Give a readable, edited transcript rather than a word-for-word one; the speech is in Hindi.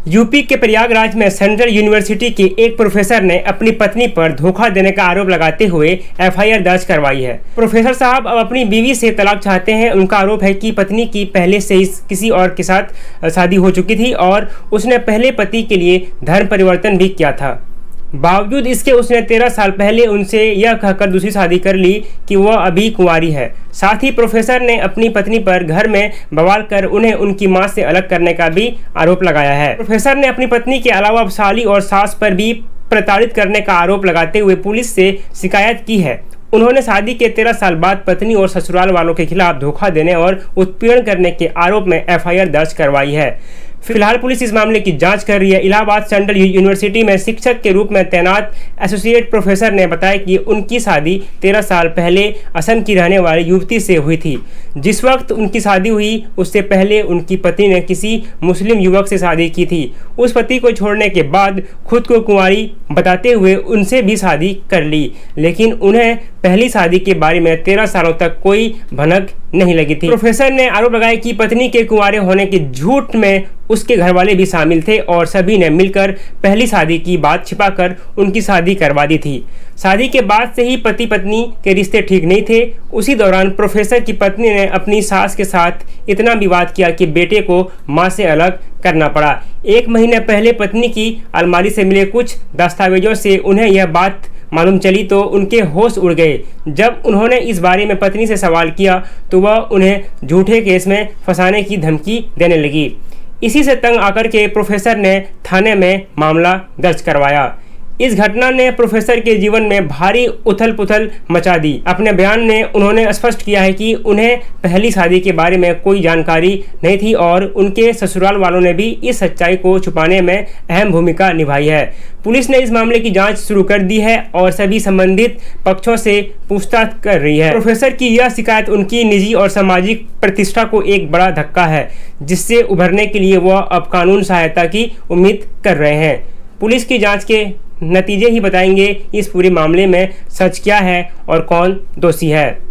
यूपी के प्रयागराज में सेंट्रल यूनिवर्सिटी के एक प्रोफेसर ने अपनी पत्नी पर धोखा देने का आरोप लगाते हुए एफआईआर दर्ज करवाई है। प्रोफेसर साहब अब अपनी बीवी से तलाक चाहते हैं। उनका आरोप है कि पत्नी की पहले से ही किसी और के साथ शादी हो चुकी थी और उसने पहले पति के लिए धर्म परिवर्तन भी किया था। बावजूद इसके उसने 13 साल पहले उनसे यह कहकर दूसरी शादी कर ली कि वह अभी कुंवारी है। साथ ही प्रोफेसर ने अपनी पत्नी पर घर में बवाल कर उन्हें उनकी मां से अलग करने का भी आरोप लगाया है। प्रोफेसर ने अपनी पत्नी के अलावा साली और सास पर भी प्रताड़ित करने का आरोप लगाते हुए पुलिस से शिकायत की है। उन्होंने शादी के 13 साल बाद पत्नी और ससुराल वालों के खिलाफ धोखा देने और उत्पीड़न करने के आरोप में एफआईआर दर्ज करवाई है। फिलहाल पुलिस इस मामले की जांच कर रही है। इलाहाबाद सेंट्रल यूनिवर्सिटी में शिक्षक के रूप में तैनात एसोसिएट प्रोफेसर ने बताया कि उनकी शादी 13 साल पहले असम की रहने वाली युवती से हुई थी। जिस वक्त उनकी शादी हुई उससे पहले उनकी पत्नी ने किसी मुस्लिम युवक से शादी की थी। उस पति को छोड़ने के बाद खुद को कुंवारी बताते हुए उनसे भी शादी कर ली, लेकिन उन्हें पहली शादी के बारे में 13 सालों तक कोई भनक नहीं लगी थी। प्रोफेसर ने आरोप लगाया कि पत्नी के कुंवारे होने के झूठ में उसके घरवाले भी शामिल थे और सभी ने मिलकर पहली शादी की बात छिपाकर उनकी शादी करवा दी थी। शादी के बाद से ही पति पत्नी के रिश्ते ठीक नहीं थे। उसी दौरान प्रोफेसर की पत्नी ने अपनी सास के साथ इतना विवाद किया कि बेटे को मां से अलग करना पड़ा। 1 महीने पहले पत्नी की अलमारी से मिले कुछ दस्तावेजों से उन्हें यह बात मालूम चली तो उनके होश उड़ गए। जब उन्होंने इस बारे में पत्नी से सवाल किया तो वह उन्हें झूठे केस में फंसाने की धमकी देने लगी। इसी से तंग आकर के प्रोफेसर ने थाने में मामला दर्ज करवाया। इस घटना ने प्रोफेसर के जीवन में भारी उथल पुथल मचा दी। अपने बयान में उन्होंने स्पष्ट किया है कि उन्हें पहली शादी के बारे में कोई जानकारी नहीं थी और उनके ससुराल वालों ने भी इस सच्चाई को छुपाने में अहम भूमिका निभाई है। पुलिस ने इस मामले की जांच शुरू कर दी है और सभी संबंधित पक्षों से पूछताछ कर रही है। प्रोफेसर की यह शिकायत उनकी निजी और सामाजिक प्रतिष्ठा को एक बड़ा धक्का है, जिससे उभरने के लिए वह अब कानून सहायता की उम्मीद कर रहे हैं। पुलिस की जांच के नतीजे ही बताएंगे इस पूरे मामले में सच क्या है और कौन दोषी है।